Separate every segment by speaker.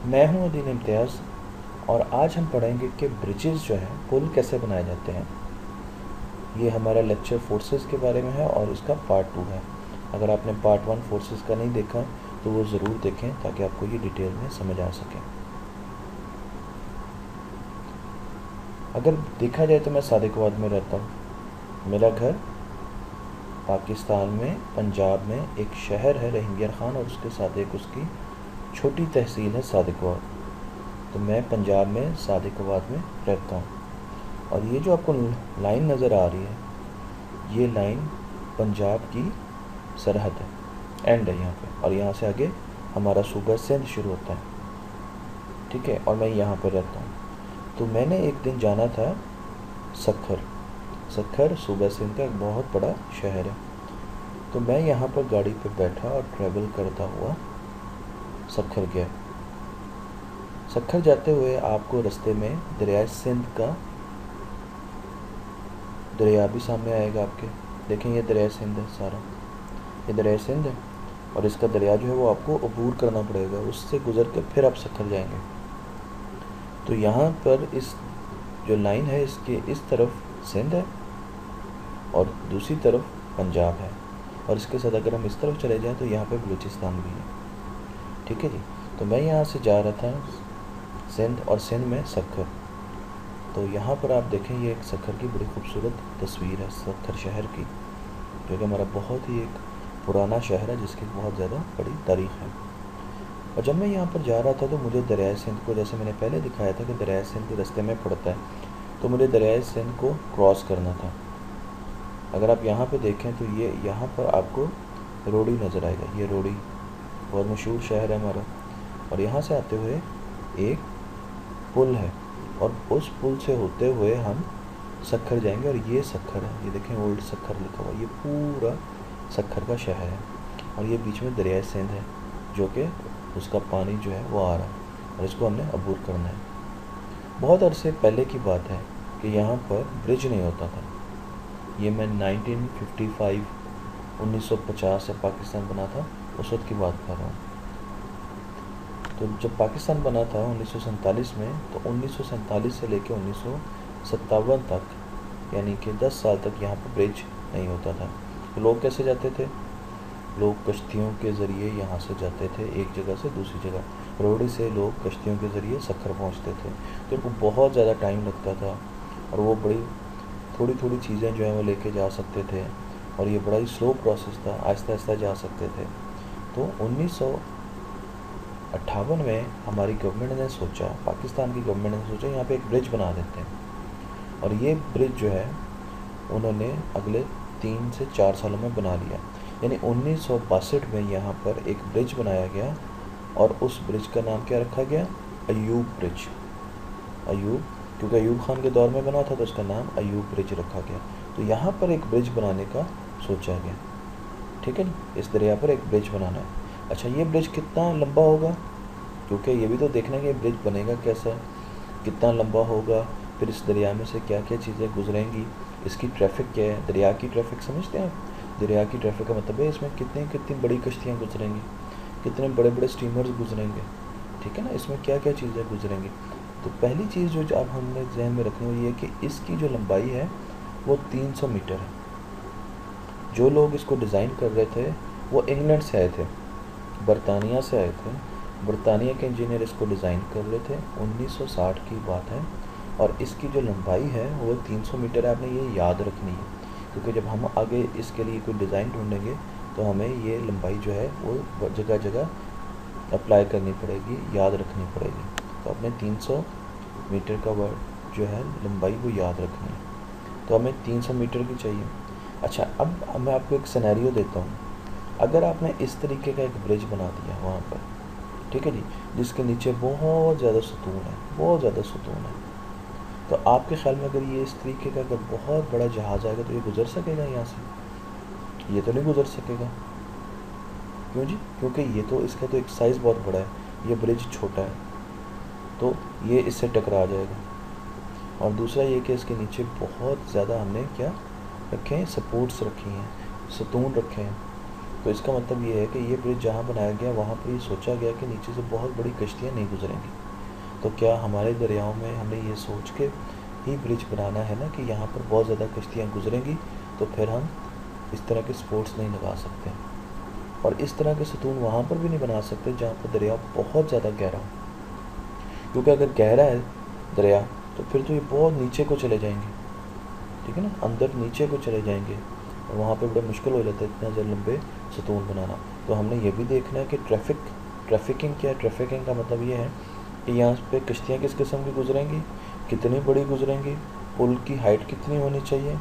Speaker 1: मैं हूं अदीन इम्तियाज़ और आज हम पढ़ेंगे कि ब्रिजेस जो हैं पुल कैसे बनाए जाते हैं। ये हमारा लेक्चर फोर्सेस के बारे में है और इसका पार्ट 2 है। अगर आपने पार्ट 1 फोर्सेस का नहीं देखा तो वो ज़रूर देखें ताकि आपको ये डिटेल में समझ आ सके। अगर देखा जाए तो मैं सादिकाबाद में रहता हूँ। मेरा घर पाकिस्तान में पंजाब में एक शहर है रहीमयार ख़ान और उसके साथ एक उसकी छोटी तहसील है सादिकाबाद। तो मैं पंजाब में सादिकाबाद में रहता हूँ और ये जो आपको लाइन नज़र आ रही है ये लाइन पंजाब की सरहद है, एंड है यहाँ पे, और यहाँ से आगे हमारा सूबा सिंध शुरू होता है। ठीक है, और मैं यहाँ पर रहता हूँ। तो मैंने एक दिन जाना था सखर। सखर सूबा सिंध का एक बहुत बड़ा शहर है। तो मैं यहाँ पर गाड़ी पर बैठा और ट्रैवल करता हुआ सखर गया। सखर जाते हुए आपको रास्ते में दरिया सिंध का दरिया भी सामने आएगा आपके। देखें ये दरिया सिंध है, सारा ये दरिया सिंध है और इसका दरिया जो है वो आपको अबूर करना पड़ेगा, उससे गुजर के फिर आप सखर जाएंगे। तो यहाँ पर इस जो लाइन है इसके इस तरफ सिंध है और दूसरी तरफ पंजाब है, और इसके साथ अगर हम इस तरफ चले जाएं तो यहाँ पे बलूचिस्तान भी है। ठीक है जी। तो मैं यहाँ से जा रहा था सिंध और सिंध में सखर। तो यहाँ पर आप देखें ये एक सखर की बड़ी खूबसूरत तस्वीर है सखर शहर की, जो कि हमारा बहुत ही एक पुराना शहर है जिसकी बहुत ज़्यादा बड़ी तारीख़ है। और जब मैं यहाँ पर जा रहा था तो मुझे दरिया सिंध को, जैसे मैंने पहले दिखाया था कि दरिया सिंध के रास्ते में पड़ता है, तो मुझे दरिया सिंध को क्रॉस करना था। अगर आप यहाँ पे देखें तो ये यहाँ पर आपको रोड़ी नज़र आएगा। ये रोड़ी बहुत मशहूर शहर है हमारा, और यहाँ से आते हुए एक पुल है और उस पुल से होते हुए हम सखर जाएंगे। और ये सखर है, ये देखें ओल्ड सखर लिखा हुआ, ये पूरा सखर का शहर है और ये बीच में दरिया सिंध है जो कि उसका पानी जो है वो आ रहा है और इसको हमने अबूर करना है। बहुत अरसे पहले की बात है कि यहाँ पर ब्रिज नहीं होता था। ये मैं 1955 1950 से पाकिस्तान बना था उस वक्त की बात कर रहा हूँ। तो जब पाकिस्तान बना था 1947 में, तो 1947 से लेकर 1957 तक, यानी कि 10 साल तक यहाँ पर ब्रिज नहीं होता था। तो लोग कैसे जाते थे? लोग कश्तियों के ज़रिए यहाँ से जाते थे एक जगह से दूसरी जगह। रोड से लोग कश्तियों के ज़रिए सखर पहुँचते थे, तो उनको बहुत ज़्यादा टाइम लगता था और वो बड़ी थोड़ी थोड़ी चीज़ें जो है वो लेके जा सकते थे और ये बड़ा ही स्लो प्रोसेस था, आहिस्ता आहिस्ता जा सकते थे। तो 1958 में हमारी गवर्नमेंट ने सोचा, पाकिस्तान की गवर्नमेंट ने सोचा यहाँ पे एक ब्रिज बना देते हैं, और ये ब्रिज जो है उन्होंने अगले 3 से 4 सालों में बना लिया। यानी 1962 में यहाँ पर एक ब्रिज बनाया गया और उस ब्रिज का नाम क्या रखा गया? अयूब ब्रिज। अयूब, क्योंकि अयूब खान के दौर में बना था तो उसका नाम अयूब ब्रिज रखा गया। तो यहाँ पर एक ब्रिज बनाने का सोचा गया। ठीक है, इस दरिया पर एक ब्रिज बनाना है। अच्छा, ये ब्रिज कितना लंबा होगा? क्योंकि ये भी तो देखना है कि ब्रिज बनेगा कैसा, कितना लंबा होगा, फिर इस दरिया में से क्या क्या चीज़ें गुजरेंगी, इसकी ट्रैफिक क्या है। दरिया की ट्रैफिक समझते हैं आप? दरिया की ट्रैफिक का मतलब है इसमें कितनी कितनी बड़ी कश्तियाँ गुजरेंगी, कितने बड़े बड़े स्टीमर्स गुजरेंगे। ठीक है ना, इसमें क्या क्या चीज़ें गुजरेंगी। तो पहली चीज़ जो अब हमने जहन में रखनी हुई है कि इसकी जो लंबाई है वो 300 मीटर है। जो लोग इसको डिज़ाइन कर रहे थे वो इंग्लैंड से आए थे, बरतानिया से आए थे। बरतानिया के इंजीनियर इसको डिज़ाइन कर रहे थे, 1960 की बात है। और इसकी जो लंबाई है वो 300 मीटर है। आपने ये याद रखनी है, क्योंकि जब हम आगे इसके लिए कोई डिज़ाइन ढूंढेंगे तो हमें ये लंबाई जो है वो जगह जगह अप्लाई करनी पड़ेगी, याद रखनी पड़ेगी। तो अपने 300 मीटर का वर्ड जो है लंबाई वो याद रखनी है। तो हमें 300 मीटर की चाहिए। अच्छा, अब मैं आपको एक सिनेरियो देता हूँ। अगर आपने इस तरीके का एक ब्रिज बना दिया वहाँ पर, ठीक है जी, जिसके नीचे बहुत ज़्यादा सुतून है, बहुत ज़्यादा सुतून है, तो आपके ख्याल में अगर ये इस तरीके का अगर बहुत बड़ा जहाज़ आएगा तो ये गुजर सकेगा यहाँ से? ये तो नहीं गुजर सकेगा। क्यों जी? क्योंकि ये तो इसका तो एक साइज़ बहुत बड़ा है, ये ब्रिज छोटा है, तो ये इससे टकरा जाएगा। और दूसरा ये कि इसके नीचे बहुत ज़्यादा हमने क्या रखे हैं? सपोर्ट्स रखी हैं, सतून रखे हैं। तो इसका मतलब ये है कि ये ब्रिज जहाँ बनाया गया वहाँ पर ये सोचा गया कि नीचे से बहुत बड़ी कश्तियाँ नहीं गुजरेंगी। तो क्या हमारे दरियाओं में हमें ये सोच के ही ब्रिज बनाना है ना कि यहाँ पर बहुत ज़्यादा कश्तियाँ गुजरेंगी, तो फिर हम इस तरह के स्पोर्ट्स नहीं लगा सकते। और इस तरह के सतून वहाँ पर भी नहीं बना सकते जहाँ पर दरिया बहुत ज़्यादा गहरा हो, क्योंकि अगर गहरा है दरिया तो फिर तो ये बहुत नीचे को चले जाएंगे, ठीक है ना, अंदर नीचे को चले जाएंगे और वहाँ पे बड़ा मुश्किल हो जाता है इतना ज़्यादा लंबे सतून बनाना। तो हमने ये भी देखना है कि ट्रैफिकिंग क्या है। ट्रैफिकिंग का मतलब ये है कि यहाँ पे कश्तियाँ किस किस्म की गुजरेंगी, कितनी बड़ी गुजरेंगी, पुल की हाइट कितनी होनी चाहिए,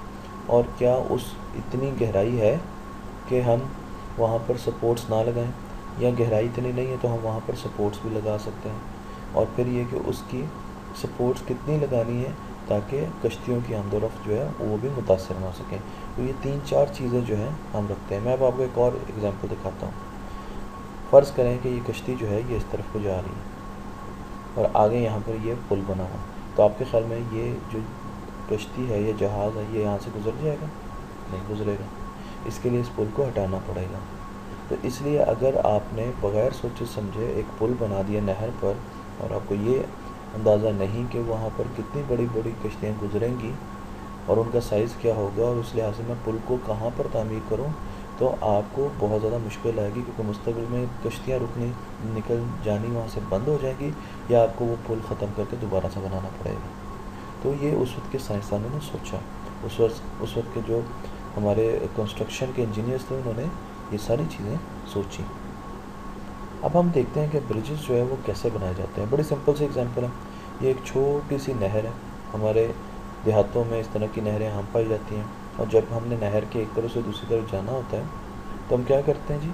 Speaker 1: और क्या उस इतनी गहराई है कि हम वहाँ पर सपोर्ट्स ना लगाएं, या गहराई इतनी नहीं है तो हम वहाँ पर सपोर्ट्स भी लगा सकते हैं। और फिर ये कि उसकी सपोर्ट्स कितनी लगानी है ताकि कश्तियों की आमदोरफ्त जो है वो भी मुतासर ना हो सके। तो ये 3-4 चीज़ें जो हैं हम रखते हैं। मैं अब आपको एक और एग्जांपल दिखाता हूँ। फ़र्ज़ करें कि ये कश्ती जो है ये इस तरफ को जा रही है और आगे यहाँ पर ये पुल बना हुआ, तो आपके ख्याल में ये जो कश्ती है, ये जहाज़ है, ये यहाँ से गुजर जाएगा? नहीं गुजरेगा। इसके लिए इस पुल को हटाना पड़ेगा। तो इसलिए अगर आपने बग़ैर सोचे समझे एक पुल बना दिया नहर पर और आपको ये अंदाज़ा नहीं कि वहाँ पर कितनी बड़ी बड़ी कश्तियाँ गुजरेंगी और उनका साइज़ क्या होगा, और उस लिहाज से मैं पुल को कहाँ पर तामीर करूँ, तो आपको बहुत ज़्यादा मुश्किल आएगी, क्योंकि मुस्तक़बिल में कश्तियाँ रुकनी, निकल जानी वहाँ से बंद हो जाएगी, या आपको वो पुल ख़त्म करके दोबारा से बनाना पड़ेगा। तो ये उस वक्त के साइंसदानों ने सोचा, उस वक्त के जो हमारे कंस्ट्रक्शन के इंजीनियर्स थे उन्होंने ये सारी चीज़ें सोची। अब हम देखते हैं कि ब्रिजेस जो है वो कैसे बनाए जाते हैं। बड़ी सिंपल सी एग्जांपल है, ये एक छोटी सी नहर है। हमारे देहातों में इस तरह की नहरें हम पाई जाती हैं, और जब हमने नहर के एक तरफ से दूसरी तरफ जाना होता है तो हम क्या करते हैं जी,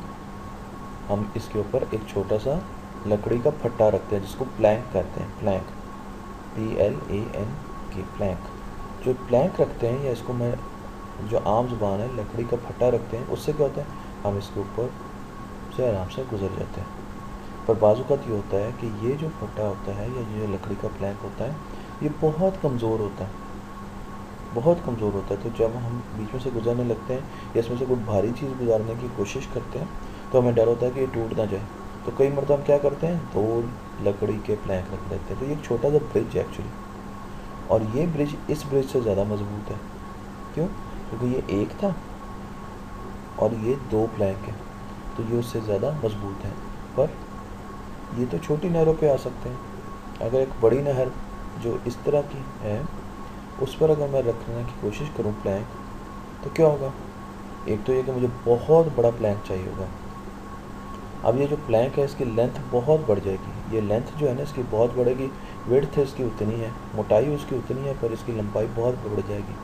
Speaker 1: हम इसके ऊपर एक छोटा सा लकड़ी का फट्टा रखते हैं जिसको प्लैंक कहते हैं। Plank, PLANK, plank. जो प्लैंक रखते हैं, या इसको मैं जो आम ज़ुबान है लकड़ी का फट्टा रखते हैं, उससे क्या होता है, हम इसके ऊपर से आराम से गुजर जाते हैं। पर बाज़-औक़ात ये होता है कि ये जो फट्टा होता है या ये लकड़ी का प्लैंक होता है, ये बहुत कमज़ोर होता है, बहुत कमज़ोर होता है। तो जब हम बीच में से गुजरने लगते हैं या इसमें से कोई भारी चीज़ गुजारने की कोशिश करते हैं तो हमें डर होता है कि ये टूट ना जाए। तो कई मरतबा हम क्या करते हैं, 2 लकड़ी के प्लैंक रख देते हैं। तो ये एक छोटा सा ब्रिज है एक्चुअली, और ये ब्रिज इस ब्रिज से ज़्यादा मजबूत है। क्यों? क्योंकि ये एक था और ये 2 प्लैंक हैं, तो ये उससे ज़्यादा मजबूत है। पर ये तो छोटी नहरों पे आ सकते हैं। अगर एक बड़ी नहर जो इस तरह की है उस पर अगर मैं रखने की कोशिश करूं प्लैंक, तो क्या होगा, एक तो ये कि मुझे बहुत बड़ा प्लैंक चाहिए होगा। अब ये जो प्लैंक है इसकी लेंथ बहुत बढ़ जाएगी। ये लेंथ जो है ना इसकी बहुत बढ़ेगी, विड्थ है इसकी उतनी है, मोटाई उसकी उतनी है, पर इसकी लंबाई बहुत बढ़ जाएगी।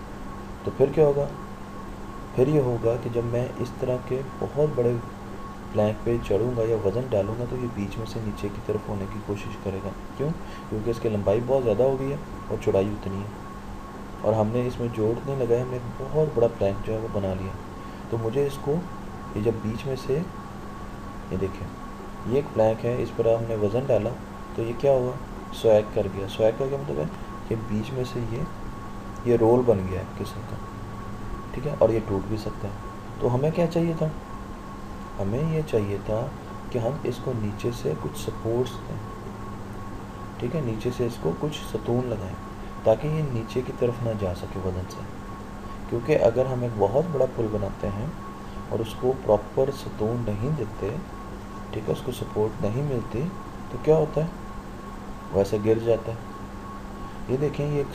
Speaker 1: तो फिर क्या होगा, फिर ये होगा कि जब मैं इस तरह के बहुत बड़े प्लैंक पे चढ़ूँगा या वज़न डालूँगा तो ये बीच में से नीचे की तरफ होने की कोशिश करेगा। क्यों? क्योंकि इसकी लंबाई बहुत ज़्यादा हो गई है और चौड़ाई उतनी है, और हमने इसमें जोड़ नहीं लगाया, हमने बहुत बड़ा प्लैंक जो है वो बना लिया। तो मुझे इसको, ये जब बीच में से, ये देखिए ये एक प्लैंक है, इस पर हमने वज़न डाला तो ये क्या हुआ, स्वैग कर गया। स्वैग का क्या मतलब है कि बीच में से ये रोल बन गया है किस्म का, ठीक है, और ये टूट भी सकता है। तो हमें क्या चाहिए था, हमें ये चाहिए था कि हम इसको नीचे से कुछ सपोर्ट्स दें, ठीक है, नीचे से इसको कुछ सतून लगाएं ताकि ये नीचे की तरफ ना जा सके वज़न से। क्योंकि अगर हम एक बहुत बड़ा पुल बनाते हैं और उसको प्रॉपर सतून नहीं देते, ठीक है, उसको सपोर्ट नहीं मिलती, तो क्या होता है, वैसे गिर जाता है। ये देखें, ये एक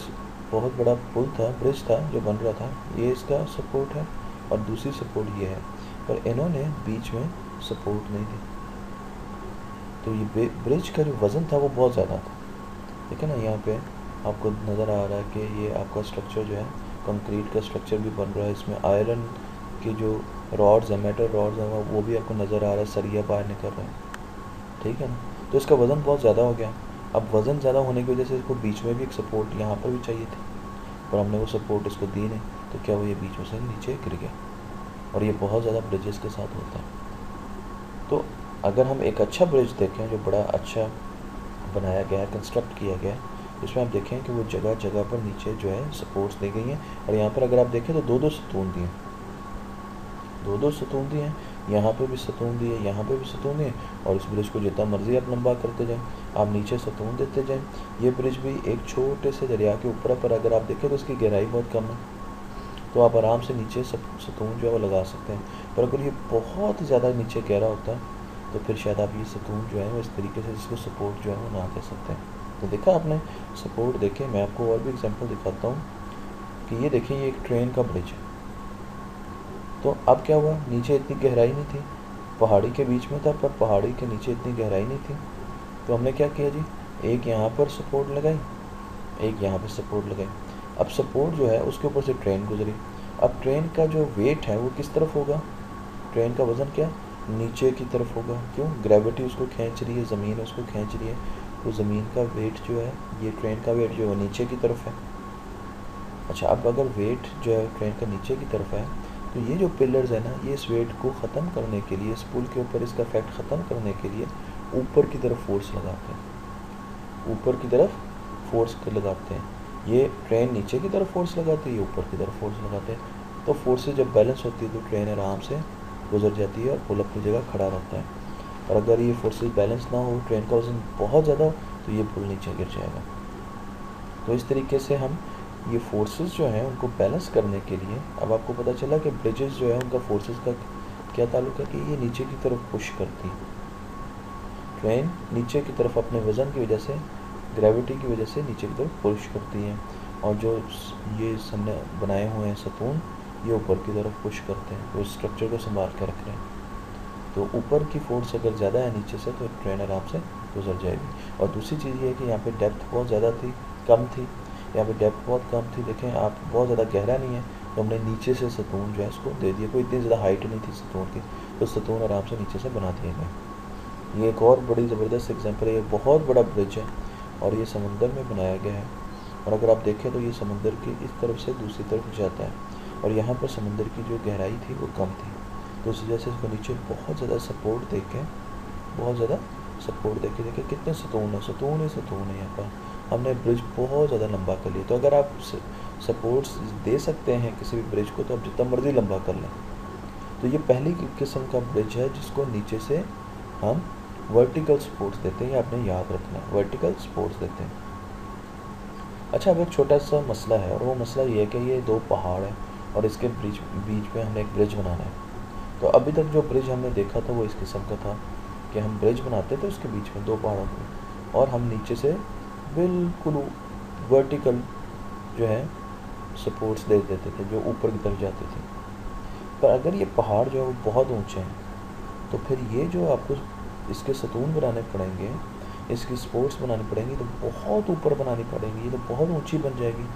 Speaker 1: बहुत बड़ा पुल था, ब्रिज था जो बन रहा था, ये इसका सपोर्ट है और दूसरी सपोर्ट ये है, पर इन्होंने बीच में सपोर्ट नहीं दी। तो ये ब्रिज का जो वज़न था वो बहुत ज़्यादा था। ठीक है ना, यहाँ पे आपको नज़र आ रहा है कि ये आपका स्ट्रक्चर जो है कंक्रीट का स्ट्रक्चर भी बन रहा है। इसमें आयरन की जो रॉड्स हैं, मेटल रॉड्स हैं, वो भी आपको नज़र आ रहा है, सरिया बाहर निकल रहा है, ठीक है ना। तो इसका वज़न बहुत ज़्यादा हो गया। अब वज़न ज़्यादा होने की वजह से इसको बीच में भी एक सपोर्ट यहाँ पर भी चाहिए थी, पर हमने वो सपोर्ट इसको दी नहीं, तो क्या वो ये बीच में से नीचे गिर गया। और ये बहुत ज़्यादा ब्रिजेस के साथ होता है। तो अगर हम एक अच्छा ब्रिज देखें जो बड़ा अच्छा बनाया गया है, कंस्ट्रक्ट किया गया है, इसमें आप देखें कि वो जगह जगह पर नीचे जो है सपोर्ट्स दी गई हैं। और यहाँ पर अगर आप देखें तो 2-2 सतून दिए हैं, 2-2 सतून दिए हैं, यहाँ पे भी सतून दिए, यहाँ पे भी सतून दिए, और इस ब्रिज को जितना मर्जी आप लंबा करते जाएं, आप नीचे सतून देते जाएं। ये ब्रिज भी एक छोटे से दरिया के ऊपर है, पर अगर आप देखें तो इसकी गहराई बहुत कम है, तो आप आराम से नीचे सतून जो है वो लगा सकते हैं। पर अगर ये बहुत ज़्यादा नीचे गहरा होता है तो फिर शायद आप ये सतून जो है वो इस तरीके से इसको सपोर्ट जो है वो ना दे सकते हैं। तो देखा आपने सपोर्ट देखे। मैं आपको और भी एग्जांपल दिखाता हूँ कि ये देखिए, ये एक ट्रेन का ब्रिज है। तो अब क्या हुआ, नीचे इतनी गहराई नहीं थी, पहाड़ी के बीच में था, पर पहाड़ी के नीचे इतनी गहराई नहीं थी। तो हमने क्या किया जी, एक यहाँ पर सपोर्ट लगाई, एक यहाँ पर सपोर्ट लगाई। अब सपोर्ट जो है उसके ऊपर से ट्रेन गुजरी। अब ट्रेन का जो वेट है वो किस तरफ होगा, ट्रेन का वज़न क्या नीचे की तरफ होगा। क्यों, ग्रेविटी उसको खींच रही है, ज़मीन उसको खींच रही है, तो ज़मीन का वेट जो है, ये ट्रेन का वेट जो है नीचे की तरफ है। अच्छा, अब अगर वेट जो है ट्रेन का नीचे की तरफ है, तो ये जो पिलर्स है ना, ये इस वेट को ख़त्म करने के लिए, इस पुल के ऊपर इसका इफेक्ट ख़त्म करने के लिए ऊपर की तरफ फोर्स लगाते हैं, ऊपर की तरफ फोर्स लगाते हैं। ये ट्रेन नीचे की तरफ फोर्स लगाती है, ये ऊपर की तरफ फोर्स लगाते हैं। तो फोर्सेस जब बैलेंस होती है तो ट्रेन आराम से गुजर जाती है और पुल अपनी जगह खड़ा रहता है। और अगर ये फोर्सेस बैलेंस ना हो, ट्रेन का वज़न बहुत ज़्यादा हो, तो ये पुल नीचे गिर जाएगा। तो इस तरीके से हम ये फोर्सेस जो हैं उनको बैलेंस करने के लिए, अब आपको पता चला कि ब्रिजेस जो है उनका फोर्सेस का क्या ताल्लुक है कि ये नीचे की तरफ पुश करती है। ट्रेन नीचे की तरफ अपने वज़न की वजह से, ग्रेविटी की वजह से नीचे की तरफ पुश करती है, और जो ये हमने बनाए हुए हैं सतून, ये ऊपर की तरफ पुश करते हैं, तो स्ट्रक्चर को संभाल के रख रहे हैं। तो ऊपर की फोर्स अगर ज़्यादा है नीचे से, तो ट्रेन आराम से गुजर जाएगी। और दूसरी चीज़ ये है कि यहाँ पे डेप्थ बहुत ज़्यादा थी, कम थी, यहाँ पे डेप्थ बहुत कम थी। देखें आप, बहुत ज़्यादा गहरा नहीं है, तो हमने नीचे से सतून जो है इसको दे दिया। कोई इतनी ज़्यादा हाइट नहीं थी सतून की, तो सतून आराम से नीचे से बना दिए गए। ये एक और बड़ी ज़बरदस्त एग्जाम्पल है। ये बहुत बड़ा ब्रिज है और ये समंदर में बनाया गया है, और अगर आप देखें तो ये समंदर की इस तरफ से दूसरी तरफ जाता है, और यहाँ पर समंदर की जो गहराई थी वो कम थी, तो उस वजह से इसको नीचे बहुत ज़्यादा सपोर्ट दे के, बहुत ज़्यादा सपोर्ट दे के, देखिए कितने सतून है, सतून ही सतून है। यहाँ पर हमने ब्रिज बहुत ज़्यादा लंबा कर लिया। तो अगर आप सपोर्ट्स दे सकते हैं किसी भी ब्रिज को, तो आप जितना मर्ज़ी लंबा कर लें। तो ये पहली किस्म का ब्रिज है जिसको नीचे से हम वर्टिकल सपोर्ट्स देते हैं, ये आपने याद रखना है, वर्टिकल सपोर्ट्स देते हैं। अच्छा, अब एक छोटा सा मसला है, और वो मसला ये है कि ये दो पहाड़ है और इसके बीच में हमने एक ब्रिज बनाना है। तो अभी तक जो ब्रिज हमने देखा था वो इस किस्म का था कि हम ब्रिज बनाते थे उसके बीच में दो पहाड़ों को, और हम नीचे से बिल्कुल वर्टिकल जो है सपोर्ट्स दे देते थे जो ऊपर की तरफ जाते थे। पर अगर ये पहाड़ जो है वो बहुत ऊंचे हैं, तो फिर ये जो आपको इसके सतून बनाने पड़ेंगे, इसकी सपोर्ट्स बनानी पड़ेंगी, तो बहुत ऊपर बनानी पड़ेंगी, ये तो बहुत ऊंची बन जाएगी।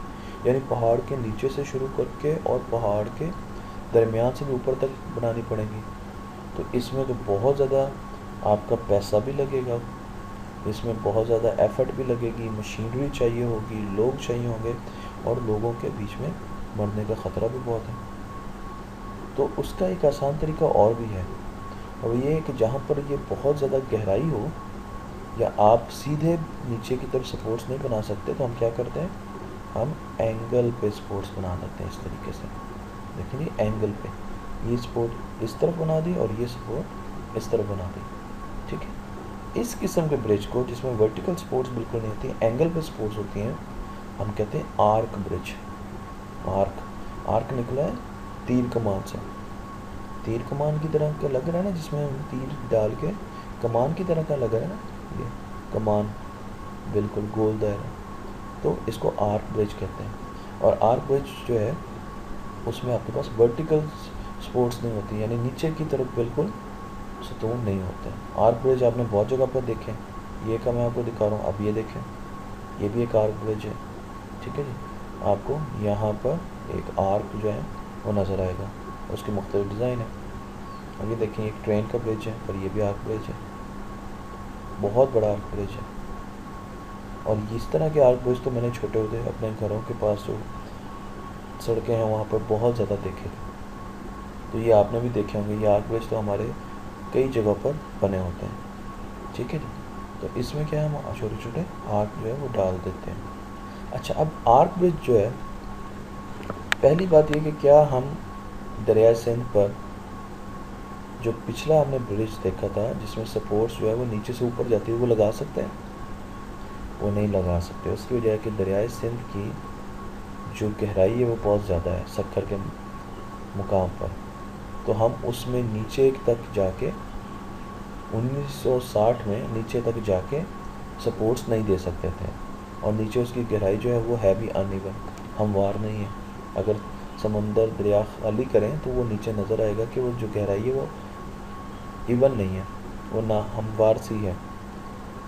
Speaker 1: यानी पहाड़ के नीचे से शुरू करके और पहाड़ के दरमियान से भी ऊपर तक बनानी पड़ेंगी। तो इसमें तो बहुत ज़्यादा आपका पैसा भी लगेगा, इसमें बहुत ज़्यादा एफर्ट भी लगेगी, मशीनरी चाहिए होगी, लोग चाहिए होंगे, और लोगों के बीच में मरने का ख़तरा भी बहुत है। तो उसका एक आसान तरीका और भी है, और ये है कि जहाँ पर ये बहुत ज़्यादा गहराई हो, या आप सीधे नीचे की तरफ सपोर्ट्स नहीं बना सकते, तो हम क्या करते हैं, हम एंगल पे सपोर्ट्स बना लेते हैं इस तरीके से। देखिए ये एंगल पे, ये सपोर्ट इस तरफ बना दी और ये सपोर्ट इस तरफ बना दी, ठीक है। इस किस्म के ब्रिज को, जिसमें वर्टिकल सपोर्ट्स बिल्कुल नहीं होती, एंगल पे सपोर्ट्स होती हैं, हम कहते हैं आर्क ब्रिज। आर्क निकला है तीर कमान से, तीर कमान की तरह का लग रहा है ना, जिसमें हम तीर डाल के कमान की तरह का लग रहा है ना, ये कमान बिल्कुल गोल दायरा, तो इसको आर्क ब्रिज कहते हैं। और आर्क ब्रिज जो है उसमें आपके पास वर्टिकल सपोर्ट्स नहीं होती, यानी नीचे की तरफ बिल्कुल सतून नहीं होते। आर्क ब्रिज आपने बहुत जगह पर देखे, ये का मैं आपको दिखा रहा हूँ। अब ये देखें, ये भी एक आर्क ब्रिज है, ठीक है जी। आपको यहाँ पर एक आर्क जो है वो नज़र आएगा, उसकी मुख्तलिफ डिज़ाइन है। और ये देखें, एक ट्रेन का ब्रिज है, पर ये भी आर्क ब्रिज है, बहुत बड़ा आर्क ब्रिज है। और इस तरह के आर्क ब्रिज तो मैंने छोटे होते अपने घरों के पास जो सड़कें हैं वहाँ पर बहुत ज़्यादा देखे थे। तो ये आपने भी देखे होंगे, ये आर्क ब्रिज तो हमारे कई जगह पर बने होते हैं, ठीक है जी। तो इसमें क्या है, हम छोटे छोटे आर्क जो है वो डाल देते हैं। अच्छा, अब आर्क ब्रिज जो है, पहली बात ये कि क्या हम दरिया सिंध पर जो पिछला हमने ब्रिज देखा था जिसमें सपोर्ट्स जो है वो नीचे से ऊपर जाती है, वो लगा सकते हैं? वो नहीं लगा सकते। उसकी वजह है कि दरियाए सिंध की जो गहराई है वो बहुत ज़्यादा है सक्खर के मुकाम पर। तो हम उसमें नीचे तक जाके 1960 में नीचे तक जाके सपोर्ट्स नहीं दे सकते थे। और नीचे उसकी गहराई जो है वो है भी अनइवन, हमवार नहीं है। अगर समंदर दरिया खाली करें तो वो नीचे नज़र आएगा कि वो जो गहराई है वो इवन नहीं है, वो ना हमवार सी है।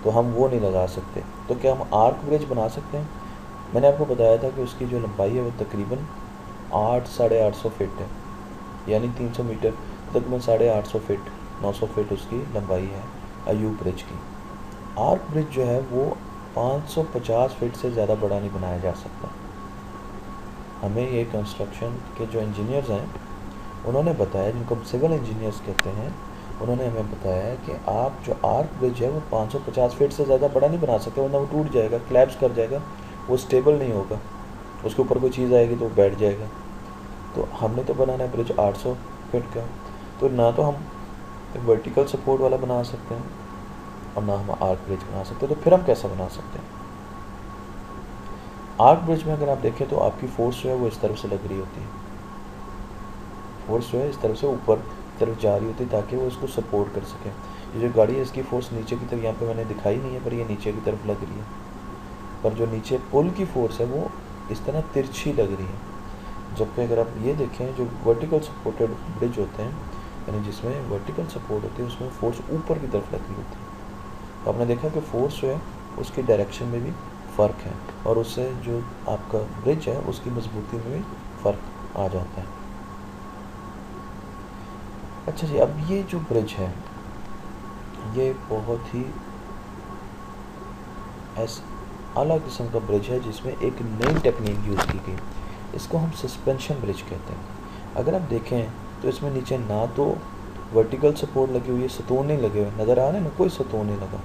Speaker 1: तो हम वो नहीं लगा सकते। तो क्या हम आर्क ब्रिज बना सकते हैं? मैंने आपको बताया था कि उसकी जो लंबाई है वो तकरीबन 800-850 फीट है, यानी 300 मीटर, तकरीबन 850 फीट 900 फीट उसकी लंबाई है अयूब ब्रिज की। आर्क ब्रिज जो है वो 550 फीट से ज़्यादा बड़ा नहीं बनाया जा सकता। हमें ये कंस्ट्रक्शन के जो इंजीनियर्स हैं उन्होंने बताया, जिनको सिविल इंजीनियर्स कहते हैं, उन्होंने हमें बताया है कि आप जो आर्क ब्रिज है वो 550 फीट से ज़्यादा बड़ा नहीं बना सकते, वरना वो टूट जाएगा, क्लैप्स कर जाएगा, वो स्टेबल नहीं होगा, उसके ऊपर कोई चीज़ आएगी तो वो बैठ जाएगा। तो हमने तो बनाना है ब्रिज 800 फीट का, तो ना तो हम वर्टिकल सपोर्ट वाला बना सकते हैं और ना हम आर्क ब्रिज बना सकते, तो फिर हम कैसा बना सकते हैं? आर्क ब्रिज में अगर आप देखें तो आपकी फोर्स जो है वो इस तरफ से लग रही होती है, फोर्स जो है इस तरफ से ऊपर तरफ जा रही होती है ताकि वो इसको सपोर्ट कर सके। ये जो गाड़ी है इसकी फोर्स नीचे की तरफ यहाँ पे मैंने दिखाई नहीं है, पर ये नीचे की तरफ लग रही है। पर जो नीचे पुल की फोर्स है वो इस तरह तिरछी लग रही है। जबकि अगर आप ये देखें जो वर्टिकल सपोर्टेड ब्रिज होते हैं, यानी जिसमें वर्टिकल सपोर्ट होती है, उसमें फोर्स ऊपर की तरफ लगी होती है। तो आपने देखा कि फोर्स जो है उसकी डायरेक्शन में भी फ़र्क है, और उससे जो आपका ब्रिज है उसकी मजबूती में भी फ़र्क आ जाता है। अच्छा जी, अब ये जो ब्रिज है ये बहुत ही अलग किस्म का ब्रिज है जिसमें एक नई टेक्निक यूज़ की गई। इसको हम सस्पेंशन ब्रिज कहते हैं। अगर आप देखें तो इसमें नीचे ना तो वर्टिकल सपोर्ट लगी हुई है, सतून नहीं लगे हुए, नज़र आ रहे हैं ना, कोई सतून नहीं लगा।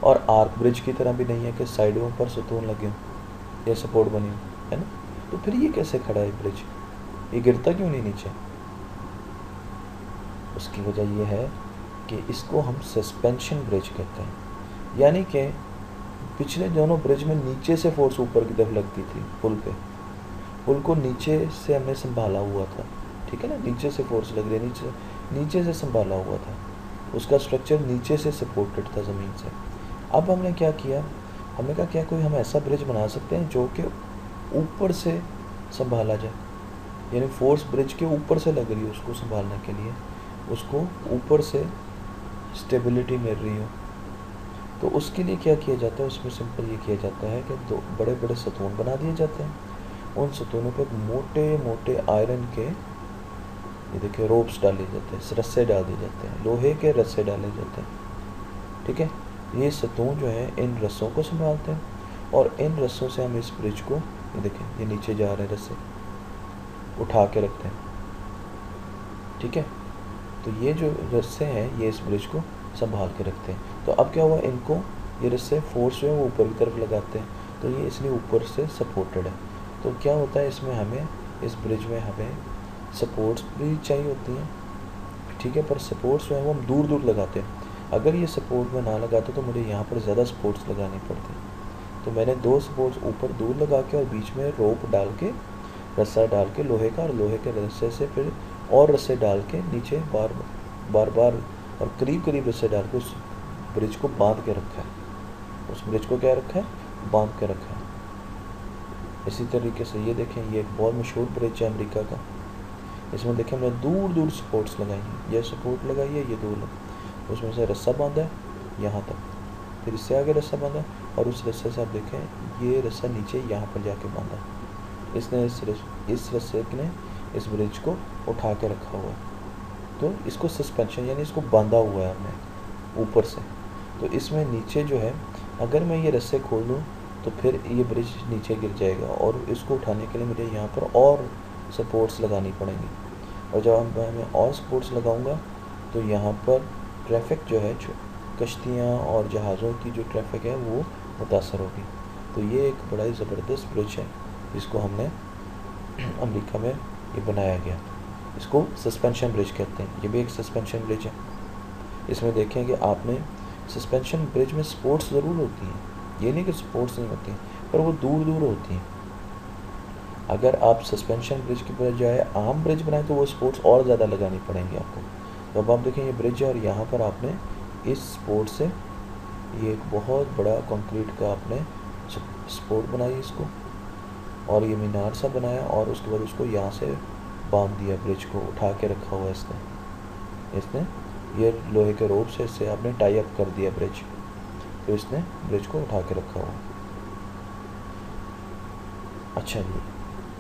Speaker 1: और आर्क ब्रिज की तरह भी नहीं है कि साइडों पर सतून लगे हों या सपोर्ट बनी हो, है ना। तो फिर ये कैसे खड़ा है ब्रिज? ये गिरता क्यों नहीं नीचे? उसकी वजह यह है कि इसको हम सस्पेंशन ब्रिज कहते हैं। यानी कि पिछले दोनों ब्रिज में नीचे से फोर्स ऊपर की तरफ लगती थी, पुल को नीचे से हमने संभाला हुआ था, ठीक है ना, नीचे से फोर्स लग रही है, नीचे से संभाला हुआ था, उसका स्ट्रक्चर नीचे से सपोर्टेड था ज़मीन से। अब हमने क्या किया, हमने कहा क्या कोई हम ऐसा ब्रिज बना सकते हैं जो कि ऊपर से संभाला जाए, यानी फोर्स ब्रिज के ऊपर से लग रही है उसको संभालने के लिए, उसको ऊपर से स्टेबिलिटी मिल रही हो। तो उसके लिए क्या किया जाता है, उसमें सिंपल ये किया जाता है कि दो बड़े बड़े सतून बना दिए जाते हैं। उन सतूनों पर मोटे मोटे आयरन के, ये देखिए, रोप्स डाले जाते हैं, रस्से डाल दिए जाते हैं, लोहे के रस्से डाले जाते हैं, ठीक है। ये सतून जो है इन रस्सों को संभालते हैं, और इन रस्सों से हम इस ब्रिज को, ये देखें, ये नीचे जा रहे हैं रस्से, उठा के रखते हैं, ठीक है। तो ये जो रस्से हैं ये इस ब्रिज को संभाल के रखते हैं। तो अब क्या हुआ, इनको ये रस्से फोर्स जो है वो ऊपर की तरफ लगाते हैं, तो ये इसलिए ऊपर से सपोर्टेड है। तो क्या होता है, इसमें हमें, इस ब्रिज में हमें सपोर्ट्स भी चाहिए होती हैं, ठीक है, पर सपोर्ट्स जो है वो हम दूर दूर लगाते हैं। अगर ये सपोर्ट में ना लगाते तो मुझे यहाँ पर ज़्यादा सपोर्ट्स लगानी पड़ती, तो मैंने 2 सपोर्ट्स ऊपर दूर लगा के और बीच में रोप डाल के, रस्सा डाल के लोहे का, और लोहे के रस्से से फिर और रस्से डाल के नीचे बार बार और करीब करीब रस्से डाल के उस ब्रिज को बांध के रखा है। उस ब्रिज को क्या रखा है, बांध के रखा है। इसी तरीके से ये देखें, ये एक बहुत मशहूर ब्रिज है अमेरिका का। इसमें देखें हमने दूर दूर सपोर्ट्स लगाई हैं, ये सपोर्ट लगाई है, ये दूर उसमें से रस्सा बांधा है यहाँ तक, फिर इससे आगे रस्सा बांधा, और उस रस्से से आप देखें ये रस्सा नीचे यहाँ पर जाके बांधा। इसने इस रस्से ने इस ब्रिज को उठा के रखा हुआ है, तो इसको सस्पेंशन, यानी इसको बांधा हुआ है हमने ऊपर से। तो इसमें नीचे जो है, अगर मैं ये रस्से खोल दूँ तो फिर ये ब्रिज नीचे गिर जाएगा, और इसको उठाने के लिए मुझे यहाँ पर और सपोर्ट्स लगानी पड़ेंगी, और जब मैं और सपोर्ट्स लगाऊंगा तो यहाँ पर ट्रैफिक जो है, कश्तियाँ और जहाज़ों की जो ट्रैफिक है वो मुतासर होगी। तो ये एक बड़ा ही ज़बरदस्त ब्रिज है जिसको हमने अमेरिका में ये बनाया गया। इसको सस्पेंशन ब्रिज कहते हैं। ये भी एक सस्पेंशन ब्रिज है। इसमें देखें कि आपने सस्पेंशन ब्रिज में स्पोर्ट्स ज़रूर होती हैं, ये नहीं कि स्पोर्ट्स नहीं होती हैं, पर वो दूर दूर होती हैं। अगर आप सस्पेंशन ब्रिज की बजाय आम ब्रिज बनाएं तो वो स्पोर्ट्स और ज़्यादा लगानी पड़ेंगी आपको। तो अब आप देखें ये ब्रिज है और यहाँ पर आपने इस स्पोर्ट से ये एक बहुत बड़ा कंक्रीट का आपने स्पोर्ट बनाई इसको, और ये मीनार सा बनाया, और उसके बाद उसको यहाँ से बांध दिया, ब्रिज को उठा के रखा हुआ इसने ये लोहे के रोप से इससे आपने टाई अप कर दिया ब्रिज, तो इसने ब्रिज को उठा के रखा हुआ। अच्छा जी,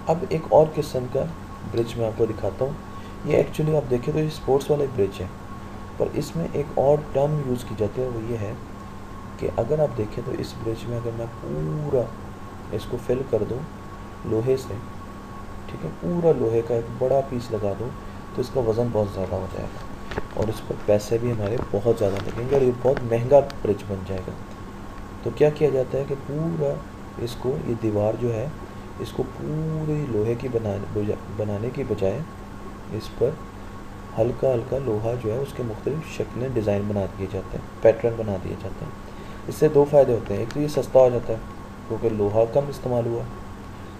Speaker 1: अब एक और किस्म का ब्रिज मैं आपको दिखाता हूँ। ये एक्चुअली आप देखें तो ये स्पोर्ट्स वाला ब्रिज है, पर इसमें एक और टर्म यूज़ की जाती है, वो ये है कि अगर आप देखें तो इस ब्रिज में अगर मैं पूरा इसको फिल कर दूँ लोहे से, ठीक है, पूरा लोहे का एक बड़ा पीस लगा दूँ, तो इसका वज़न बहुत ज़्यादा हो जाएगा और इस पर पैसे भी हमारे बहुत ज़्यादा लगेंगे और ये बहुत महंगा ब्रिज बन जाएगा। तो क्या किया जाता है कि पूरा इसको, ये दीवार जो है इसको पूरी लोहे की बनाने की बजाय इस पर हल्का हल्का लोहा जो है उसके मुख्तलिफ शक्लें, डिज़ाइन बना दिए जाते हैं, पैटर्न बना दिए जाते हैं। इससे दो फ़ायदे होते हैं, एक तो ये सस्ता हो जाता है क्योंकि लोहा कम इस्तेमाल हुआ,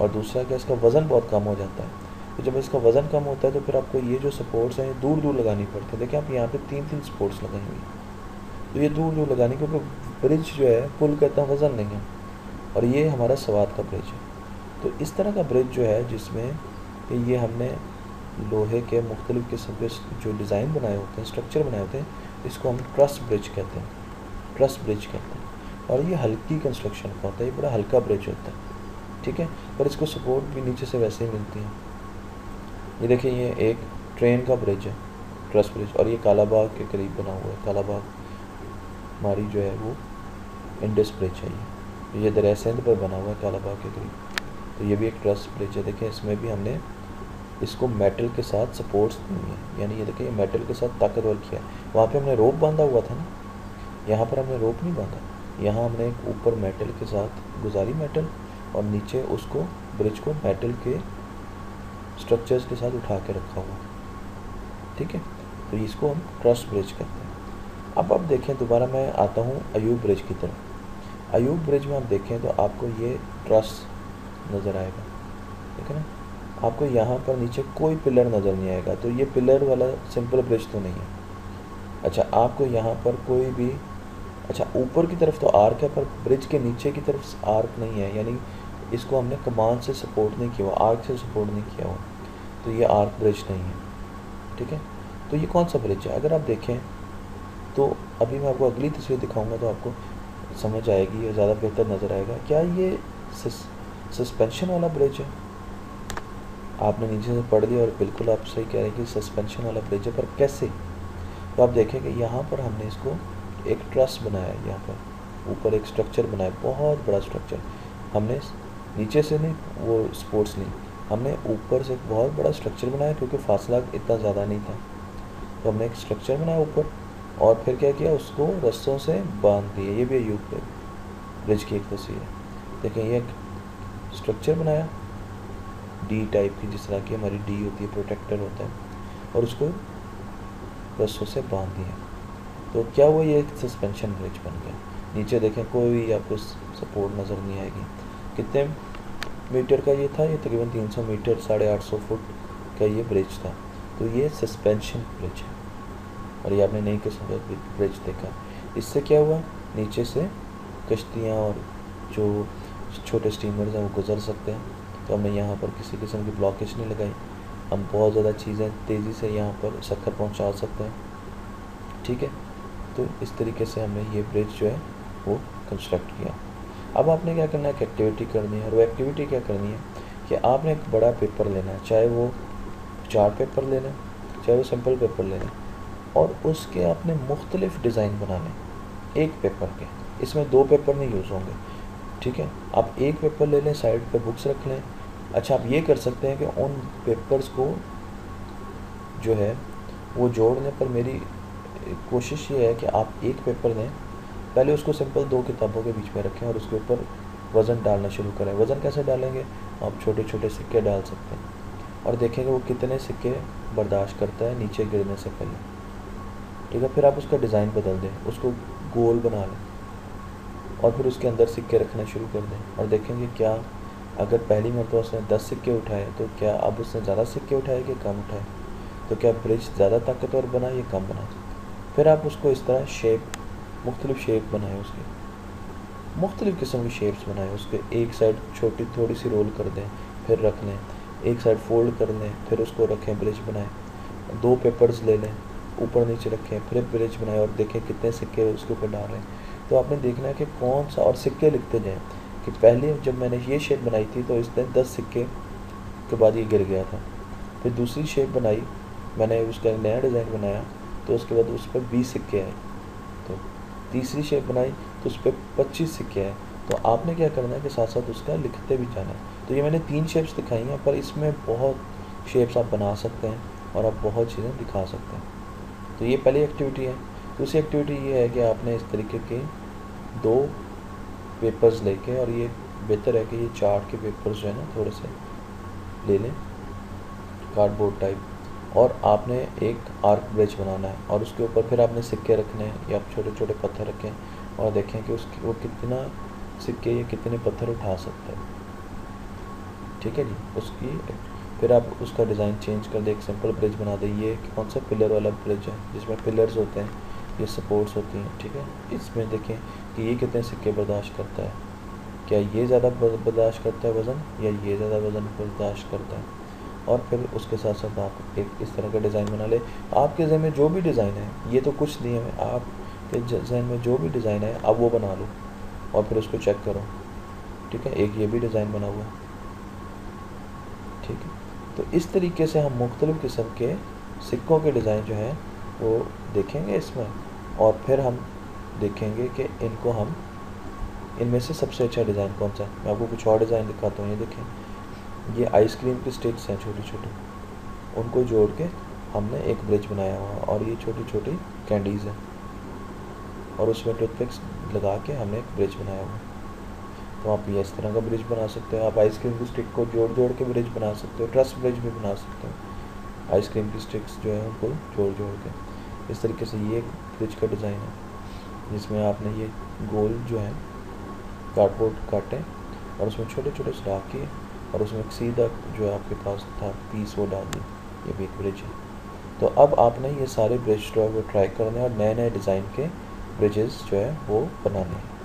Speaker 1: और दूसरा क्या इसका वज़न बहुत कम हो जाता है। तो जब इसका वज़न कम होता है तो फिर आपको ये जो सपोर्ट्स हैं ये दूर दूर लगानी पड़ती है। देखिए आप यहाँ पे 3-3 सपोर्ट्स लगाई हुई, तो ये दूर दूर लगानी, क्योंकि ब्रिज जो है पुल का इतना वज़न नहीं है, और ये हमारा स्वात का ब्रिज है। तो इस तरह का ब्रिज जो है जिसमें ये हमने लोहे के मुख्तलिफ़ किस्म के जो डिज़ाइन बनाए होते हैं, स्ट्रक्चर बनाए होते हैं, इसको हम ट्रस ब्रिज कहते हैं, ट्रस ब्रिज कहते हैं। और ये हल्की कंस्ट्रक्शन का होता है, ये बड़ा हल्का ब्रिज होता है, ठीक है, पर इसको सपोर्ट भी नीचे से वैसे ही मिलती है। ये देखिए ये एक ट्रेन का ब्रिज है, ट्रस ब्रिज, और ये कालाबाग के करीब बना हुआ है। कालाबाग हमारी जो है वो इंडस ब्रिज है, ये दरिया सिंध पर बना हुआ है कालाबाग के करीब। तो ये भी एक ट्रस ब्रिज है। देखिए इसमें भी हमने इसको मेटल के साथ सपोर्ट्स दी है, यानी ये देखिए मेटल के साथ ताकतवर किया है। वहाँ पे हमने रोप बांधा हुआ था ना, यहाँ पर हमने रोप नहीं बांधा, यहाँ हमने एक ऊपर मेटल के साथ गुजारी मेटल, और नीचे उसको ब्रिज को मेटल के स्ट्रक्चर्स के साथ उठा के रखा हुआ, ठीक है। तो इसको हम ट्रस ब्रिज कहते हैं। अब आप देखें, दोबारा मैं आता हूँ अयूब ब्रिज की तरफ। अयूब ब्रिज में आप देखें तो आपको ये ट्रस नज़र आएगा, ठीक है ना, आपको यहाँ पर नीचे कोई पिलर नज़र नहीं आएगा, तो ये पिलर वाला सिंपल ब्रिज तो नहीं है। अच्छा, आपको यहाँ पर कोई भी, अच्छा ऊपर की तरफ तो आर्क है, पर ब्रिज के नीचे की तरफ आर्क नहीं है, यानी इसको हमने कमान से सपोर्ट नहीं किया हुआ, आर्क से सपोर्ट नहीं किया हुआ, तो ये आर्क ब्रिज नहीं है, ठीक है। तो ये कौन सा ब्रिज है? अगर आप देखें तो अभी मैं आपको अगली तस्वीर दिखाऊंगा तो आपको समझ आएगी या ज़्यादा बेहतर नज़र आएगा। क्या ये सस्पेंशन वाला ब्रिज है? आपने नीचे से पढ़ लिया और बिल्कुल आप सही कह रहे हैं कि सस्पेंशन वाला ब्रिज है, पर कैसे? तो आप देखें कि यहाँ पर हमने इसको एक ट्रस बनाया है, यहाँ पर ऊपर एक स्ट्रक्चर बनाया, बहुत बड़ा स्ट्रक्चर। हमने नीचे से नहीं वो स्पोर्ट्स ली, हमने ऊपर से एक बहुत बड़ा स्ट्रक्चर बनाया, क्योंकि फासला इतना ज़्यादा नहीं था, तो हमने एक स्ट्रक्चर बनाया ऊपर, और फिर क्या किया, उसको रस्सों से बांध दिए। ये भी अयूब ब्रिज की एक तस्वीर है। देखें ये एक स्ट्रक्चर बनाया डी टाइप की, जिस तरह की हमारी डी होती है, प्रोटेक्टर होता है, और उसको रस्सों से बांध दिया। तो क्या वो ये सस्पेंशन ब्रिज बन गया। नीचे देखें कोई आपको सपोर्ट नज़र नहीं आएगी। कितने मीटर का ये था? ये तकरीबन 300 मीटर, 850 फुट का ये ब्रिज था। तो ये सस्पेंशन ब्रिज है, और ये आपने नई किस्म का ब्रिज देखा। इससे क्या हुआ, नीचे से कश्तियाँ और जो छोटे स्टीमर्स हैं वो गुजर सकते हैं। तो हमने यहाँ पर किसी किस्म की ब्लॉकेज नहीं लगाई, हम बहुत ज़्यादा चीज़ें तेज़ी से यहाँ पर सफ़र पहुँचा सकते हैं, ठीक है। तो इस तरीके से हमने ये ब्रिज जो है वो कंस्ट्रक्ट किया। अब आपने क्या करना है, एक एक्टिविटी करनी है, और वो एक्टिविटी क्या करनी है कि आपने एक बड़ा पेपर लेना है, चाहे वो चार्ट पेपर लेना, चाहे वो सिंपल पेपर लेना, और उसके आपने मुख्तलिफ डिज़ाइन बनाने एक पेपर के। इसमें 2 पेपर नहीं यूज़ होंगे, ठीक है। आप एक पेपर ले लें, साइड पर बुक्स रख लें। अच्छा, आप ये कर सकते हैं कि उन पेपर्स को जो है वो जोड़ने पर मेरी कोशिश ये है कि आप एक पेपर लें, पहले उसको सिंपल 2 किताबों के बीच में रखें और उसके ऊपर वज़न डालना शुरू करें। वज़न कैसे डालेंगे? आप छोटे छोटे सिक्के डाल सकते हैं, और देखेंगे वो कितने सिक्के बर्दाश्त करता है नीचे गिरने से पहले। ठीक है, फिर आप उसका डिज़ाइन बदल दें, उसको गोल बना लें और फिर उसके अंदर सिक्के रखना शुरू कर दें और देखेंगे क्या अगर पहली मरतबा उसने 10 सिक्के उठाए तो क्या अब उसने ज़्यादा सिक्के उठाए कि कम उठाए, तो क्या ब्रिज ज़्यादा ताकतवर बना या कम बना। फिर आप उसको इस तरह शेप, मुख्तलिफ शेप बनाएं, उसकी मुख्तलिफ़ किस्म की शेप्स बनाएं, उसके एक साइड छोटी थोड़ी सी रोल कर दें, फिर रख लें, एक साइड फोल्ड कर लें, फिर उसको रखें, ब्रिज बनाएं। 2 पेपर्स ले लें, ऊपर नीचे रखें, फिर ब्रिज बनाएं और देखें कितने सिक्के उसके ऊपर डाल रहे हैं। तो आपने देखना है कि कौन सा, और सिक्के लिखते जाएं कि पहले जब मैंने ये शेप बनाई थी तो इसने 10 सिक्के के बाद ये गिर गया था। फिर दूसरी शेप बनाई, मैंने उसका नया डिज़ाइन बनाया तो उसके बाद उस पर 20 सिक्के आए। तो तीसरी शेप बनाई तो उस पर 25 सिक्के आए। तो आपने क्या करना है कि साथ साथ उसका लिखते भी जाना है। तो ये मैंने 3 शेप्स दिखाई हैं, पर इसमें बहुत शेप्स आप बना सकते हैं और आप बहुत चीज़ें दिखा सकते हैं। तो ये पहली एक्टिविटी है। दूसरी एक्टिविटी ये है कि आपने इस तरीके के 2 पेपर्स लेके, और ये बेहतर है कि ये चार्ट के पेपर्स जो है ना थोड़े से ले लें, कार्डबोर्ड टाइप, और आपने एक आर्क ब्रिज बनाना है और उसके ऊपर फिर आपने सिक्के रखने हैं या छोटे छोटे पत्थर रखें और देखें कि उसकी वो कितना सिक्के या कितने पत्थर उठा सकता है। ठीक है जी, उसकी फिर आप उसका डिज़ाइन चेंज कर दें, एक सिंपल ब्रिज बना दें। ये कौन सा पिलर वाला ब्रिज है जिसमें पिलर्स होते हैं, ये सपोर्ट्स होती हैं। ठीक है, इसमें देखें कि ये कितने सिक्के बर्दाश्त करता है, क्या ये ज़्यादा बर्दाश्त करता है वज़न या ये ज़्यादा वज़न बर्दाश्त करता है। और फिर उसके साथ साथ आप एक इस तरह का डिज़ाइन बना ले। आपके जहन में जो भी डिज़ाइन है, ये तो कुछ नहीं है, आपके जहन में जो भी डिज़ाइन है आप वो बना लो और फिर उसको चेक करो। ठीक है, एक ये भी डिज़ाइन बना हुआ है। ठीक है, तो इस तरीके से हम मुख्तलिफ़ किस्म के सिक्कों के डिज़ाइन जो हैं वो देखेंगे इसमें, और फिर हम देखेंगे कि इनको हम, इनमें से सबसे अच्छा डिज़ाइन कौन सा है। मैं आपको कुछ और डिज़ाइन दिखाता हूँ। ये देखें, ये आइसक्रीम की स्टिक्स हैं छोटी छोटी, उनको जोड़ के हमने एक ब्रिज बनाया हुआ है, और ये छोटी छोटी कैंडीज़ हैं और उसमें टूथपिक्स लगा के हमने एक ब्रिज बनाया हुआ है। तो आप ये इस तरह का ब्रिज बना सकते हो। आप आइसक्रीम की स्टिक को जोड़ जोड़ के ब्रिज बना सकते हो, ट्रस ब्रिज भी बना सकते हो। आइसक्रीम की स्टिक्स जो है उनको जोड़ जोड़ के इस तरीके से ये एक ब्रिज का डिज़ाइन है जिसमें आपने ये गोल जो है कार्डबोर्ड काटे और उसमें छोटे छोटे सुराख किए और उसमें एक सीधा जो आपके पास था पीस वो डाल दी। ये भी एक ब्रिज है। तो अब आपने ये सारे ब्रिज जो है वो ट्राई करने और नए नए डिज़ाइन के ब्रिजेस जो है वो बनाने हैं।